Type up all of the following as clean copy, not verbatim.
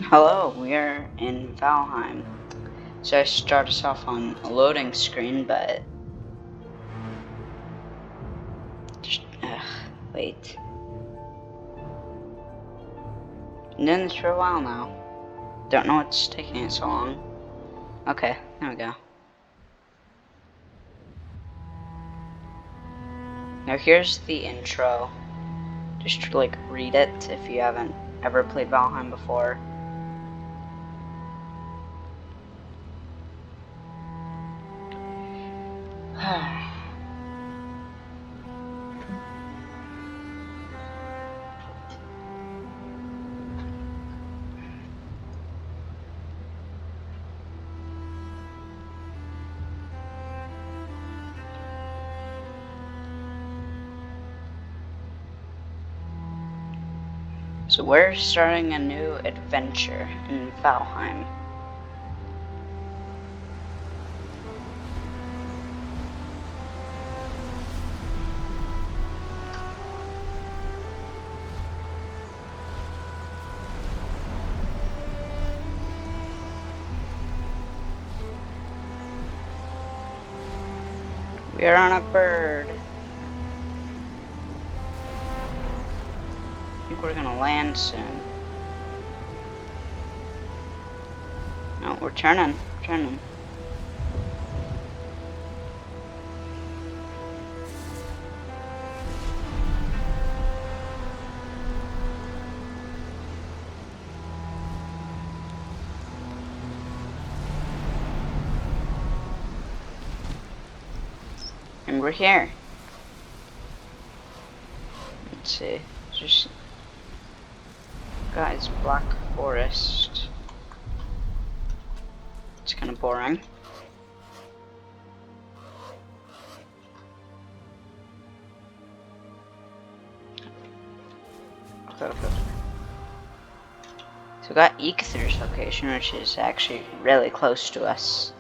Hello, we are in Valheim. So I start us off on a loading screen, but wait. Been doing this for a while now. Don't know what's taking it so long. Okay, there we go. Now here's the intro. Just like read it if you haven't ever played Valheim before. So we're starting a new adventure in Valheim. We are on a bird. I think we're gonna land soon. No, we're turning. And we're here. Let's see. Just guys, Black Forest. It's kind of boring. Okay. So we got Ichthar's location, which is actually really close to us.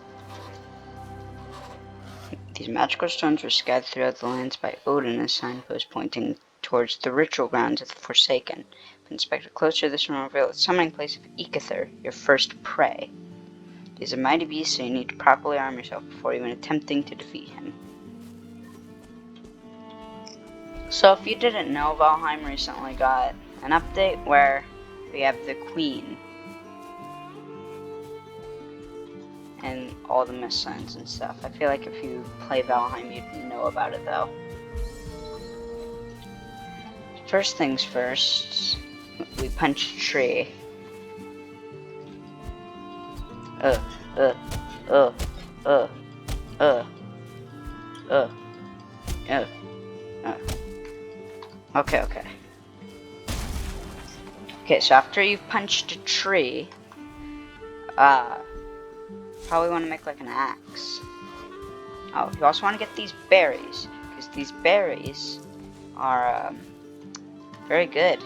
These magical stones were scattered throughout the lands by Odin as signposts pointing towards the ritual grounds of the Forsaken. If inspected closer, this will reveal the summoning place of Ichthar, your first prey. He is a mighty beast, so you need to properly arm yourself before even attempting to defeat him. So if you didn't know, Valheim recently got an update where we have the Queen and all the mist signs and stuff. I feel like if you play Valheim, you'd know about it though. First things first, we punch a tree. Okay, so after you've punched a tree, probably want to make like an axe. Oh, you also want to get these berries, because these berries are very good.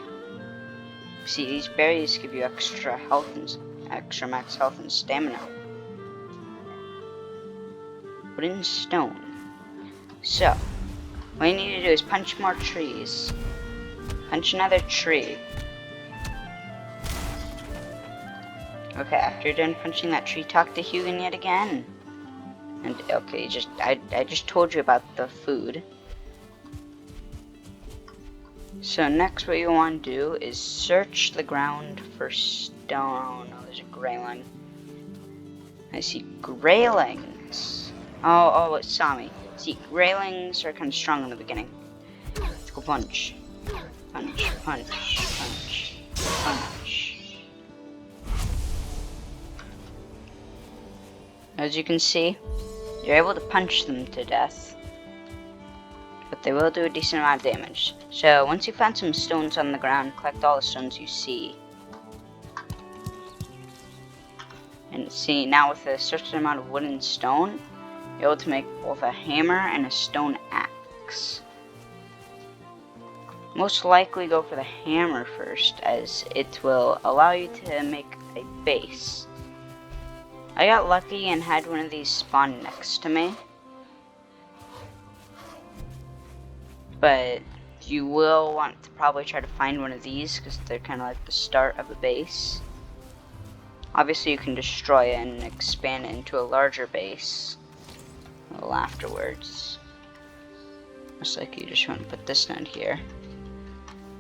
See, these berries give you extra health and extra max health and stamina. Wooden stone. So, what you need to do is punch more trees. Punch another tree. Okay, after you're done punching that tree, talk to Hugin yet again. And okay, I just told you about the food. So next what you want to do is search the ground for stone. Oh, there's a grayling. I see graylings. Oh, it saw me. See, graylings are kind of strong in the beginning. Let's go punch. Punch. As you can see, you're able to punch them to death, but they will do a decent amount of damage. So once you find some stones on the ground, collect all the stones you see. And see, now with a certain amount of wood and stone, you're able to make both a hammer and a stone axe. Most likely go for the hammer first, as it will allow you to make a base. I got lucky and had one of these spawn next to me. But You will want to probably try to find one of these because they're kind of like the start of a base. Obviously you can destroy it and expand it into a larger base a little afterwards. Looks like you just want to put this down here.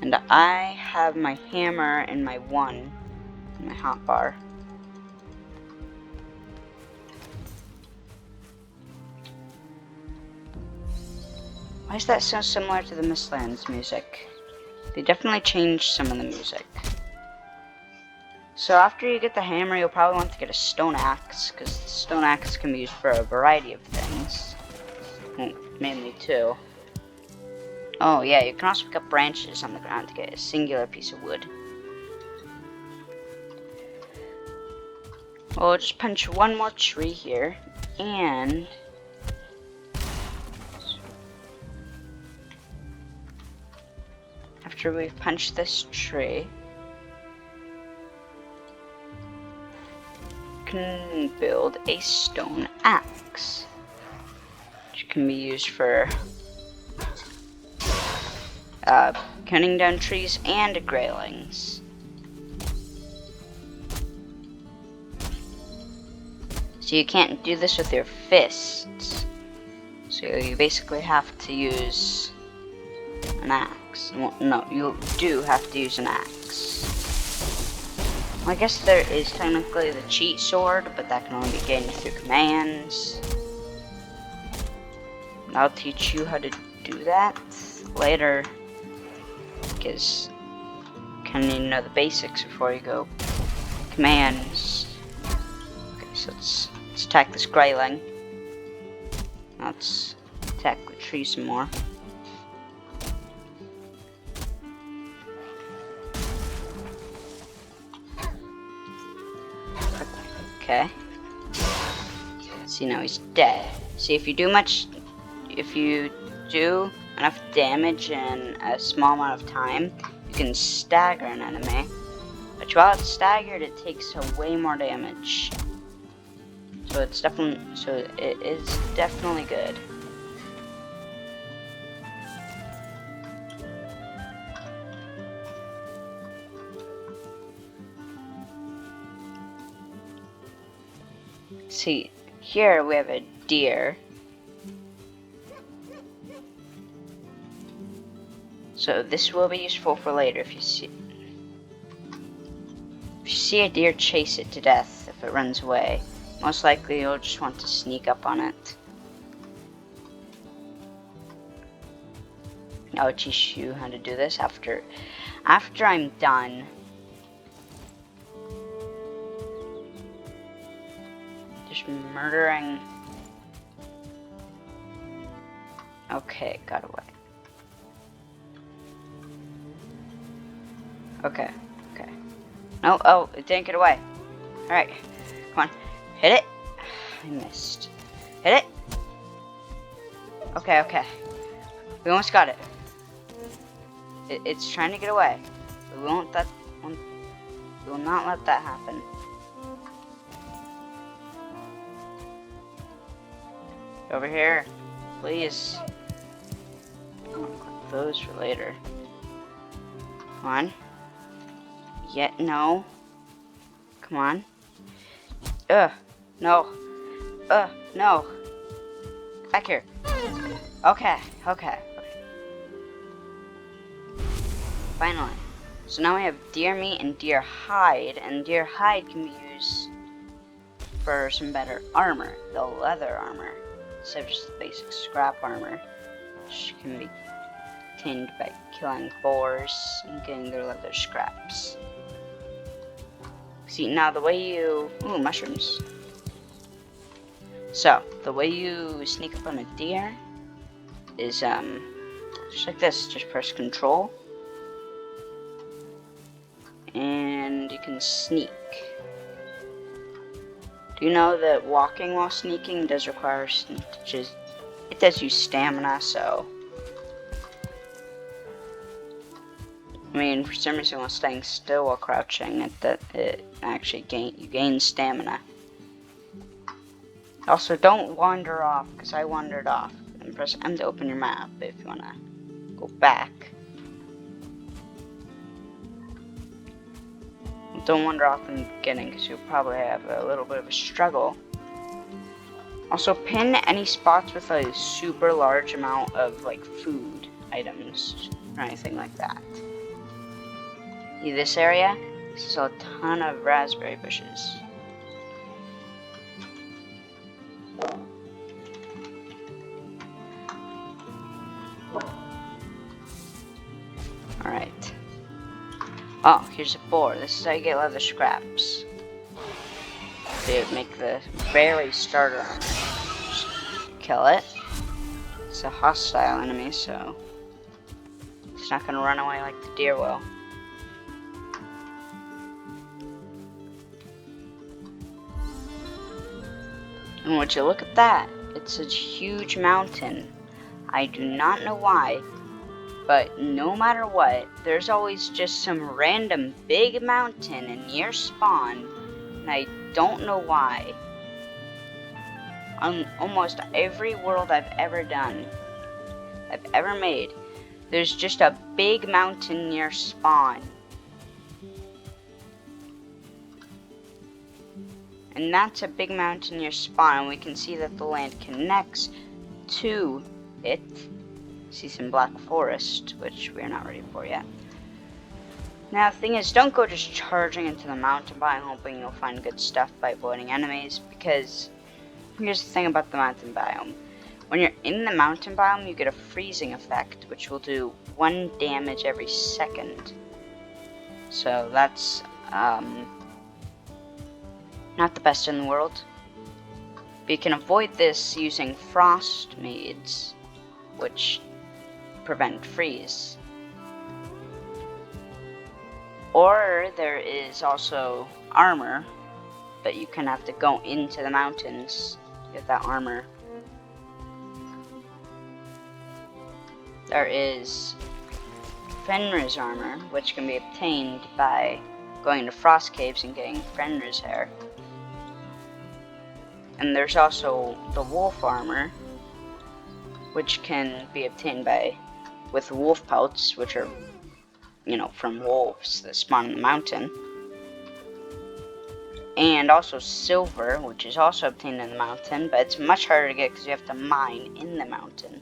And I have my hammer and my my hotbar. Why is that so similar to the Mistlands music? They definitely changed some of the music. So after you get the hammer, you'll probably want to get a stone axe, because the stone axe can be used for a variety of things. Well, mainly two. Oh yeah, you can also pick up branches on the ground to get a singular piece of wood. Well, we'll just punch one more tree here, and after we've punched this tree, you can build a stone axe, which can be used for cutting down trees and graylings. So you can't do this with your fists. So you basically have to use an axe. Well, no, you do have to use an axe. Well, I guess there is technically the cheat sword, but that can only be gained through commands. And I'll teach you how to do that later, because you kind of need to know the basics before you go commands. Okay, so let's attack this grayling. Let's attack the tree some more. Okay. See, now he's dead. See, if you do enough damage in a small amount of time, you can stagger an enemy. But while it's staggered, it takes way more damage. So it is definitely good. See, here we have a deer. So this will be useful for later if you see a deer, chase it to death if it runs away. Most likely you'll just want to sneak up on it. I'll teach you how to do this after I'm done. Just murdering. Okay, got away. Okay. No, oh, it didn't get away. Alright, come on. Hit it. I missed. Hit it. Okay. We almost got it. It's trying to get away. We will not let that happen. Over here, please. I'm gonna click those for later. Come on. No. Come on. No. No. Back here. Okay. Finally. So now we have deer meat and deer hide, and deer hide can be used for some better armor, the leather armor, instead of just the basic scrap armor, which can be obtained by killing boars and getting their leather scraps. See, now the way you... Ooh, mushrooms. So, the way you sneak up on a deer is, just like this. Just press Control. And you can sneak. Do you know that walking while sneaking does require it does use stamina, so... I mean, for some reason, while staying still while crouching, it actually you gain stamina. Also, don't wander off, because I wandered off. And press M to open your map if you want to go back. don't wander off in the beginning because you'll probably have a little bit of a struggle. Also, pin any spots with a super large amount of like food items or anything like that. See this area? This is a ton of raspberry bushes. Alright. Oh, here's a boar. This is how you get leather scraps. To make the berry starter armor. Just kill it. It's a hostile enemy, so it's not gonna run away like the deer will. And would you look at that? It's a huge mountain. I do not know why, but no matter what, there's always just some random big mountain in your spawn, and I don't know why. On almost every world I've ever done, I've ever made, there's just a big mountain near spawn. And that's a big mountain near spawn, and we can see that the land connects to it. See some black forest, which we're not ready for yet. Now the thing is, don't go just charging into the mountain biome hoping you'll find good stuff by avoiding enemies, because here's the thing about the mountain biome. When you're in the mountain biome, you get a freezing effect, which will do 1 damage every second. So that's not the best in the world. But you can avoid this using frost maids, which prevent freeze. Or there is also armor, but you kind of have to go into the mountains to get that armor. There is Fenrir's armor, which can be obtained by going to frost caves and getting Fenrir's hair. And there's also the wolf armor, which can be obtained with wolf pelts, which are, from wolves that spawn in the mountain. And also silver, which is also obtained in the mountain, but it's much harder to get because you have to mine in the mountain.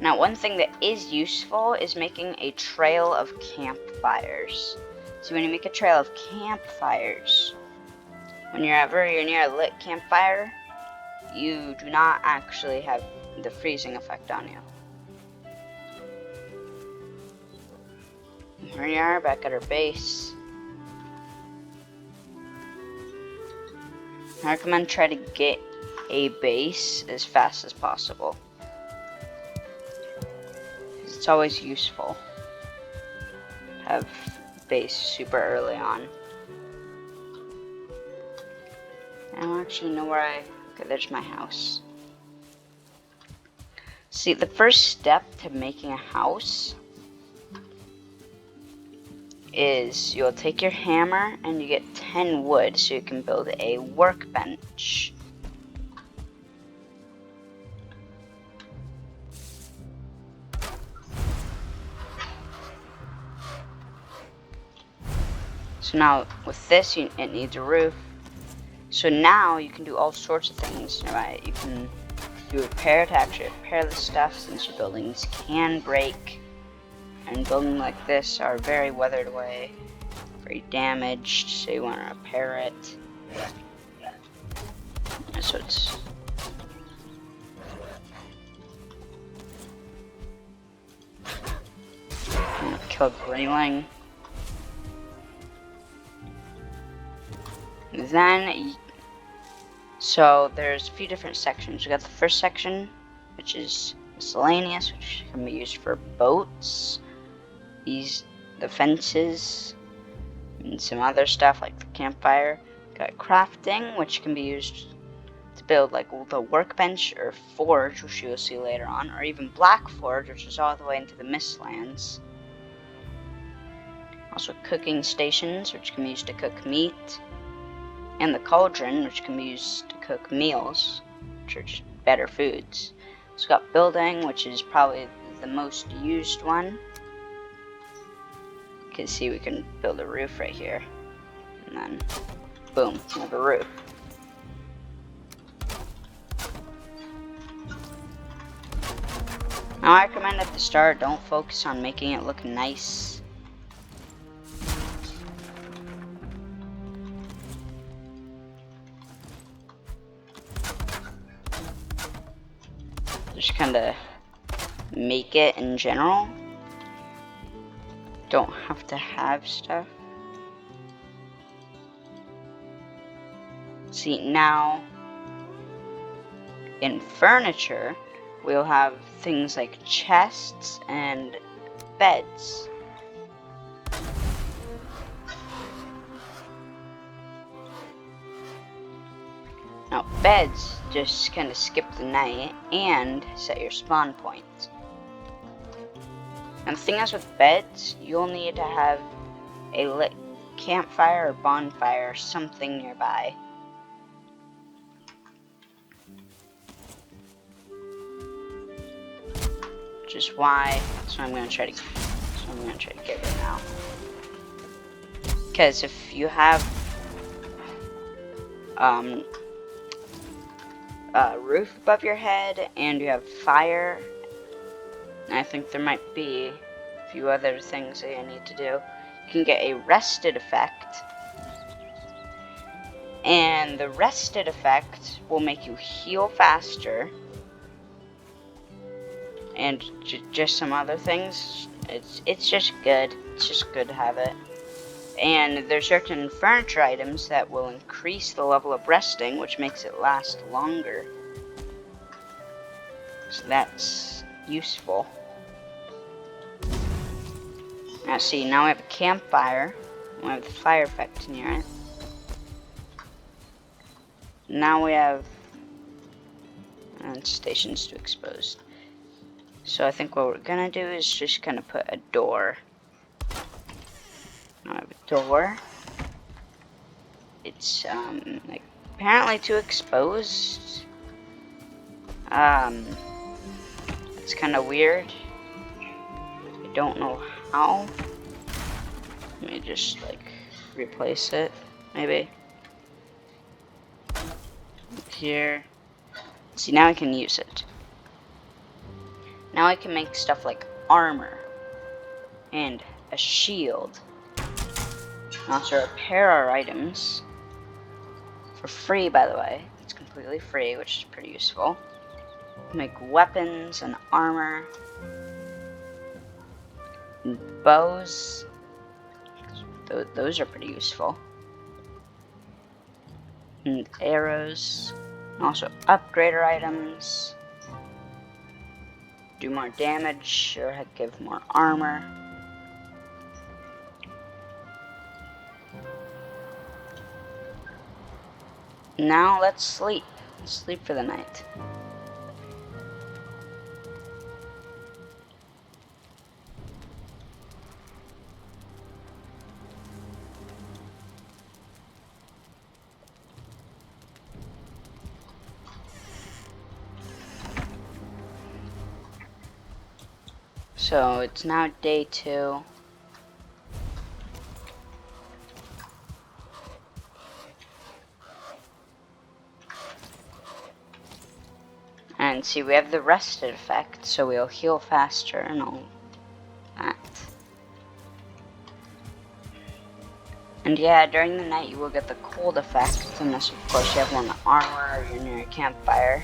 Now, one thing that is useful is making a trail of campfires. So when you make a trail of campfires, whenever you're near a lit campfire, you do not actually have the freezing effect on you. Here we are, back at our base. I recommend try to get a base as fast as possible. It's always useful to have base super early on. I don't actually know where okay, there's my house. See, the first step to making a house is you'll take your hammer and you get 10 wood so you can build a workbench. So now with this, it needs a roof. So now you can do all sorts of things, right? You can do repair to actually repair the stuff, since your buildings can break. And buildings like this are very weathered away, very damaged, so you want to repair it. So it's I'm gonna kill Grayling. Then, so there's a few different sections. We got the first section, which is miscellaneous, which can be used for boats, the fences, and some other stuff like the campfire. Got crafting, which can be used to build like the workbench or forge, which you'll see later on, or even black forge, which is all the way into the Mistlands. Also cooking stations, which can be used to cook meat. And the cauldron, which can be used to cook meals, which are just better foods. It's got building, which is probably the most used one. Because see, we can build a roof right here. And then, boom, we have a roof. Now I recommend at the start, don't focus on making it look nice. Just kind of make it in general. Don't have to have stuff. See, now in furniture, we'll have things like chests and beds. Now, beds just kind of skip the night and set your spawn point. And the thing is with beds, you'll need to have a lit campfire or bonfire or something nearby. Which is why, that's what I'm gonna try to get right now. Because if you have a roof above your head and you have fire, I think there might be a few other things that you need to do. You can get a rested effect, and the rested effect will make you heal faster, and just some other things. It's just good. It's just good to have it. And there's certain furniture items that will increase the level of resting, which makes it last longer. So that's useful. Now see, now we have a campfire. We have the fire effect near it. Now we have stations to exposed. So I think what we're gonna do is just kind of put a door. Now I have a door. It's like apparently too exposed. It's kind of weird. I don't know how. Let me just like replace it, maybe. Here. See, now I can use it. Now I can make stuff like armor and a shield. Also repair our items for free, by the way. It's completely free, which is pretty useful. Make weapons and armor and bows. Those are pretty useful. And arrows. And also upgrade our items. Do more damage or give more armor. Now let's sleep. Let's sleep for the night. So it's now day 2. And see, we have the rested effect, so we'll heal faster and all that. And yeah, during the night you will get the cold effect, unless of course you have one armor or you're near a campfire.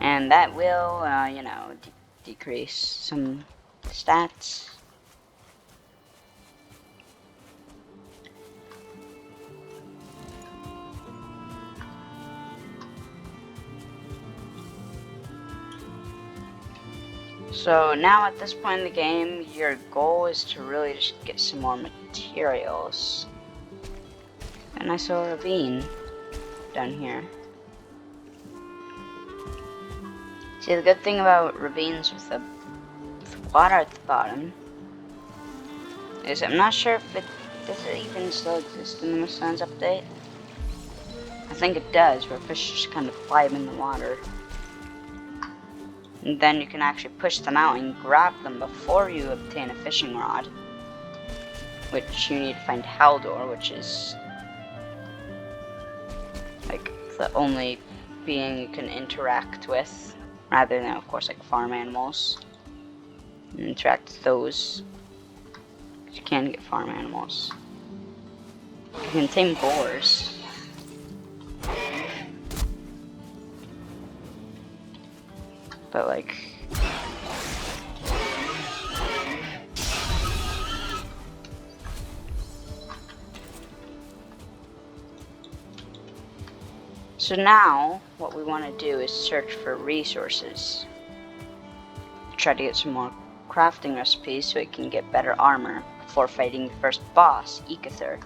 And that will, you know, decrease some stats. So now at this point in the game, your goal is to really just get some more materials. And I saw a ravine down here. See, the good thing about ravines with the water at the bottom is I'm not sure if does it even still exist in the Mistlands update. I think it does, where fish just kind of fly in the water. And then you can actually push them out and grab them before you obtain a fishing rod, which you need to find Haldor, which is like the only being you can interact with, rather than of course like farm animals. And interact with those. You can get farm animals. You can tame boars. But like so now what we want to do is search for resources. Try to get some more crafting recipes so we can get better armor before fighting the first boss, Ikithur.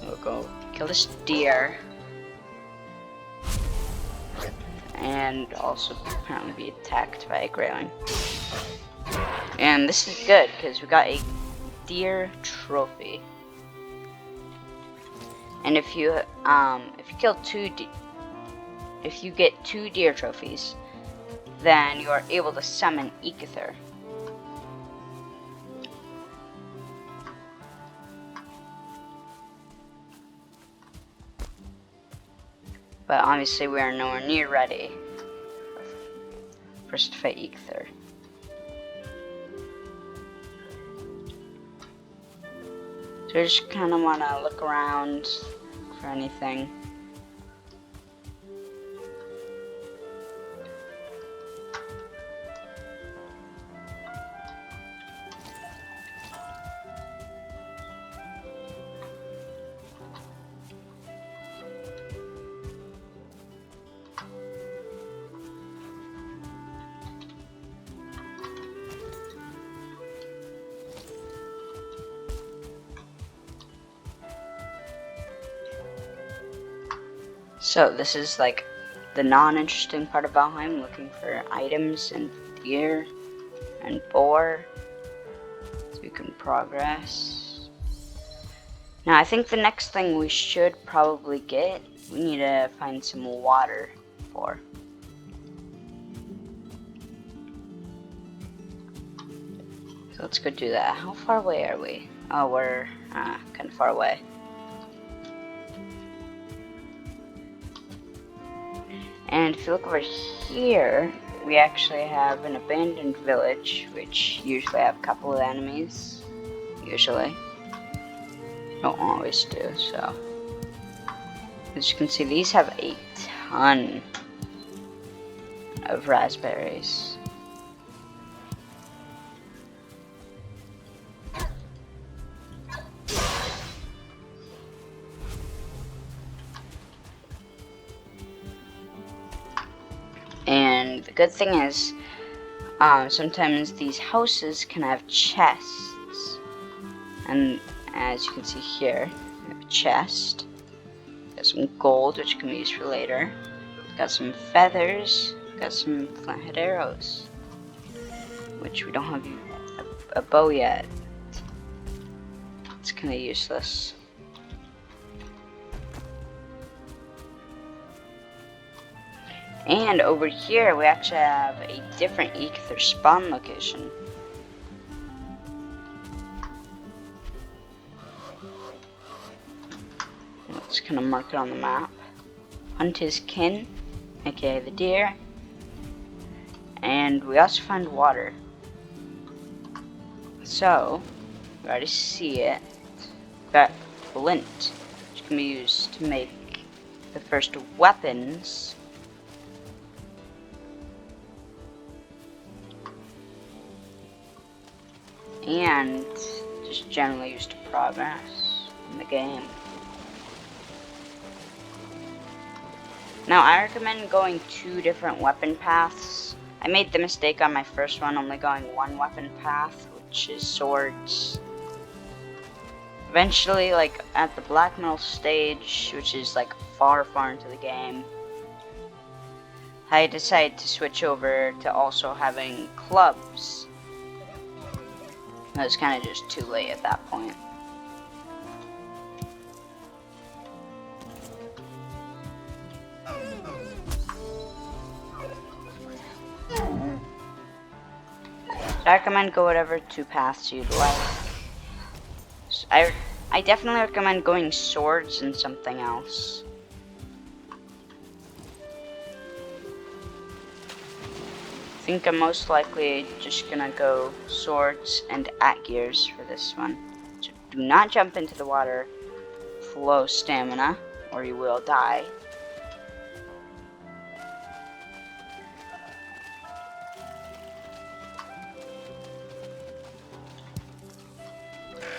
We'll go kill this deer. And also apparently be attacked by a grayling. And this is good because we got a deer trophy. And if you kill if you get 2 deer trophies, then you are able to summon Ikithur. But obviously we are nowhere near ready for us to fight Ikithur. So we just kind of want to look around for anything. So this is like the non-interesting part of Valheim, looking for items and deer and boar so we can progress. Now I think the next thing we should probably get, we need to find some water for. So let's go do that. How far away are we? Oh, we're kind of far away. And if you look over here, we actually have an abandoned village, which usually have a couple of enemies. Usually. Don't always do, so. As you can see, these have a ton of raspberries. And the good thing is, sometimes these houses can have chests. And as you can see here, we have a chest. Got some gold, which can be used for later. Got some feathers. Got some flint-head arrows, which we don't have a bow yet. It's kind of useless. And over here, we actually have a different Ikithur spawn location. Let's kind of mark it on the map. Hunt his kin, aka the deer. And we also find water. So, we already see it. Got flint, which can be used to make the first weapons. And just generally used to progress in the game. Now I recommend going 2 different weapon paths. I made the mistake on my first one only going 1 weapon path, which is swords. Eventually, like at the black metal stage, which is like far into the game, I decided to switch over to also having clubs. It was kind of just too late at that point. I recommend go whatever two paths you'd like. So I definitely recommend going swords and something else. I think I'm most likely just gonna go swords and at gears for this one. So do not jump into the water. Low stamina, or you will die.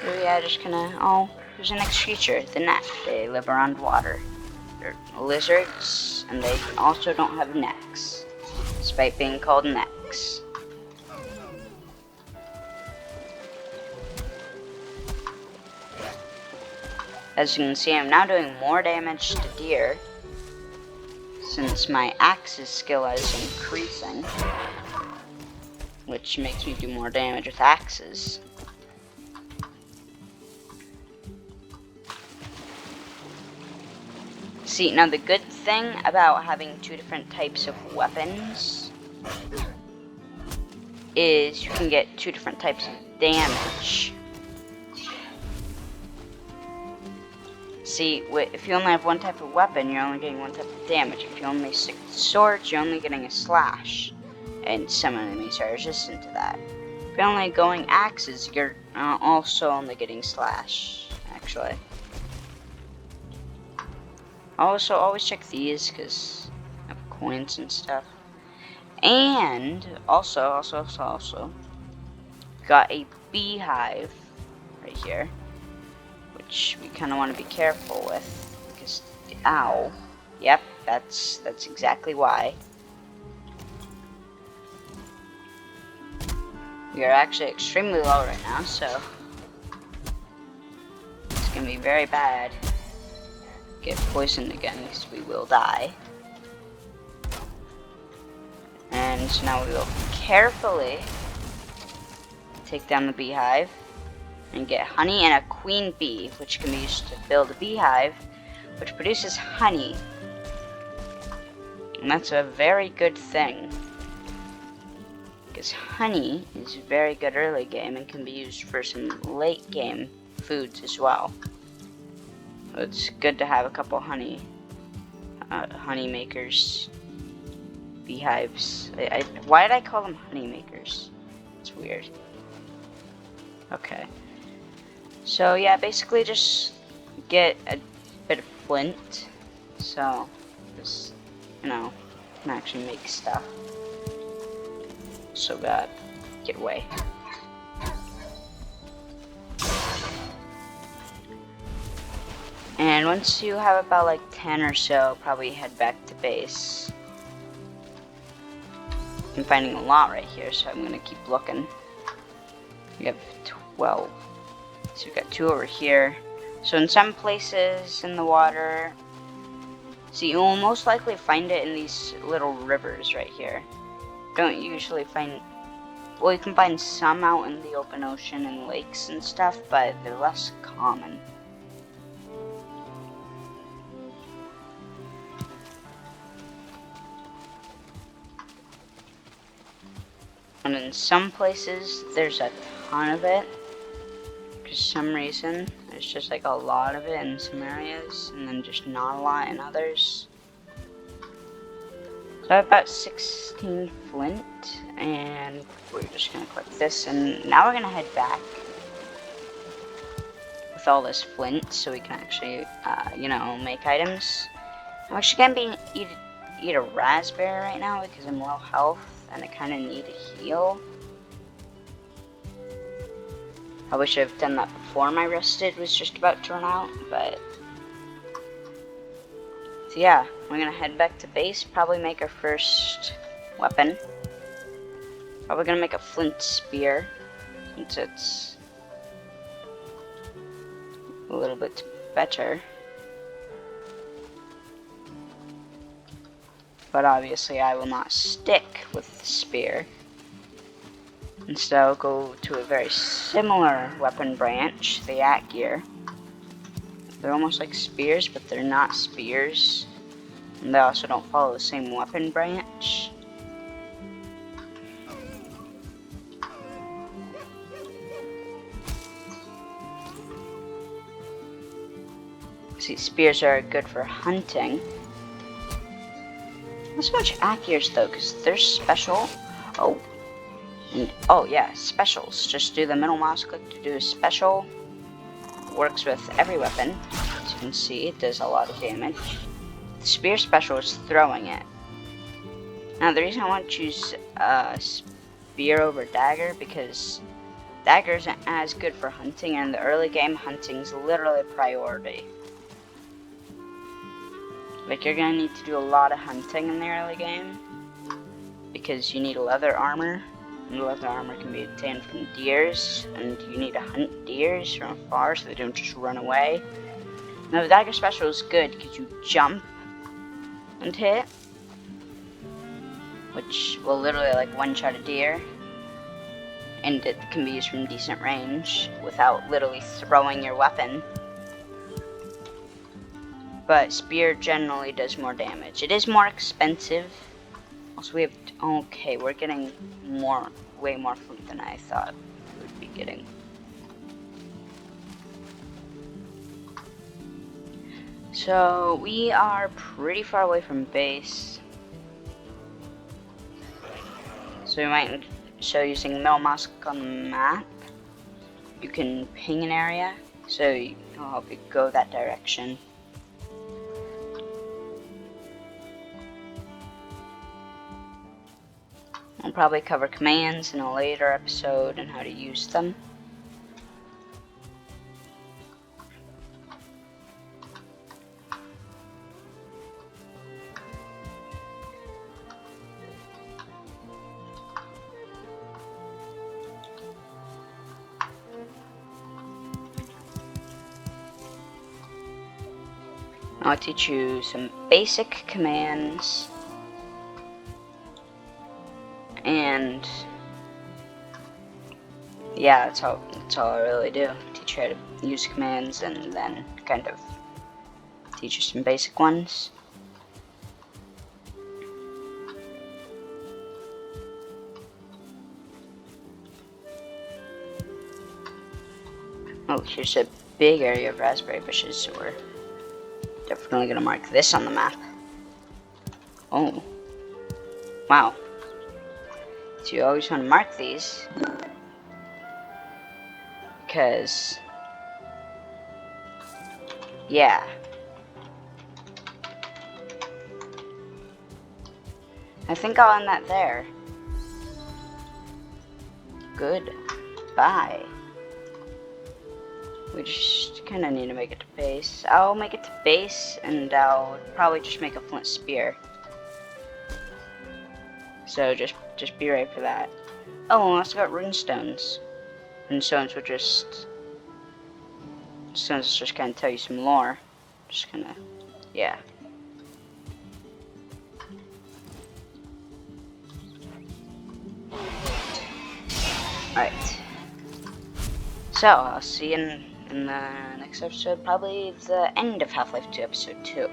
So yeah, just gonna, oh, there's the next creature, the net. They live around water. They're lizards, and they also don't have necks, despite being called necks. As you can see, I'm now doing more damage to deer, since my axe's skill is increasing, which makes me do more damage with axes. See, now the good thing about having two different types of weapons is you can get two different types of damage. See, if you only have one type of weapon, you're only getting one type of damage. If you only stick to swords, you're only getting a slash. And some enemies are resistant to that. If you're only going axes, you're also only getting slash, actually. Also, always check these, because I have coins and stuff. And, also, got a beehive right here, which we kind of want to be careful with, because, ow, yep, that's exactly why. We are actually extremely low right now, so it's going to be very bad. Get poisoned again, because we will die. And so now we will carefully take down the beehive and get honey and a queen bee, which can be used to build a beehive, which produces honey. And that's a very good thing, because honey is very good early game and can be used for some late game foods as well. So it's good to have a couple honey makers, beehives. Why did I call them honey makers? It's weird. Okay. So yeah, basically just get a bit of flint, so just, you know, can actually make stuff. So God, get away. And once you have about like 10 or so, probably head back to base. I'm finding a lot right here, so I'm gonna keep looking. We have 12. So we've got 2 over here. So in some places in the water, so you will most likely find it in these little rivers right here. Don't usually find, well, you can find some out in the open ocean and lakes and stuff, but they're less common. And in some places, there's a ton of it. For some reason, there's just like a lot of it in some areas, and then just not a lot in others. So I have about 16 flint, and we're just gonna click this, and now we're gonna head back with all this flint, so we can actually, you know, make items. I'm actually gonna eat a raspberry right now because I'm low health, and I kind of need a heal. I wish I've done that before my rested was just about to run out, but... So yeah, we're gonna head back to base, probably make our first weapon. Probably gonna make a flint spear, since it's a little bit better. But obviously I will not stick with the spear. Instead I'll go to a very similar weapon branch, the at-gear. They're almost like spears, but they're not spears. And they also don't follow the same weapon branch. See, spears are good for hunting. Not so much Akirs though, because they're special. Oh. And, oh yeah, specials. Just do the middle mouse click to do a special. Works with every weapon. As you can see, it does a lot of damage. The spear special is throwing it. Now the reason I want to choose spear over dagger, because dagger isn't as good for hunting, and in the early game, hunting's literally a priority. Like, you're gonna need to do a lot of hunting in the early game, because you need leather armor, and leather armor can be obtained from deers, and you need to hunt deers from afar so they don't just run away. Now the dagger special is good because you jump and hit, which will literally like one-shot a deer, and it can be used from decent range without literally throwing your weapon. But spear generally does more damage. It is more expensive. Also, we have okay, we're getting way more flint than I thought we would be getting. So we are pretty far away from base. So we might show using middle mouse on the map. You can ping an area, so it'll help you go that direction. I'll probably cover commands in a later episode and how to use them. I'll teach you some basic commands, and yeah, that's all I really do. Teach you how to use commands and then kind of teach you some basic ones. Oh, here's a big area of raspberry bushes, so we're definitely gonna mark this on the map. Oh. Wow. So you always want to mark these, because, yeah. I think I'll end that there. Goodbye. We just kind of need to make it to base. I'll make it to base, and I'll probably just make a flint spear. So just be ready for that. Oh, and I also got runestones. Runestones will just kind of tell you some lore. Just kind of, yeah. Alright. So, I'll see you in the next episode, probably the end of Half-Life 2 episode 2.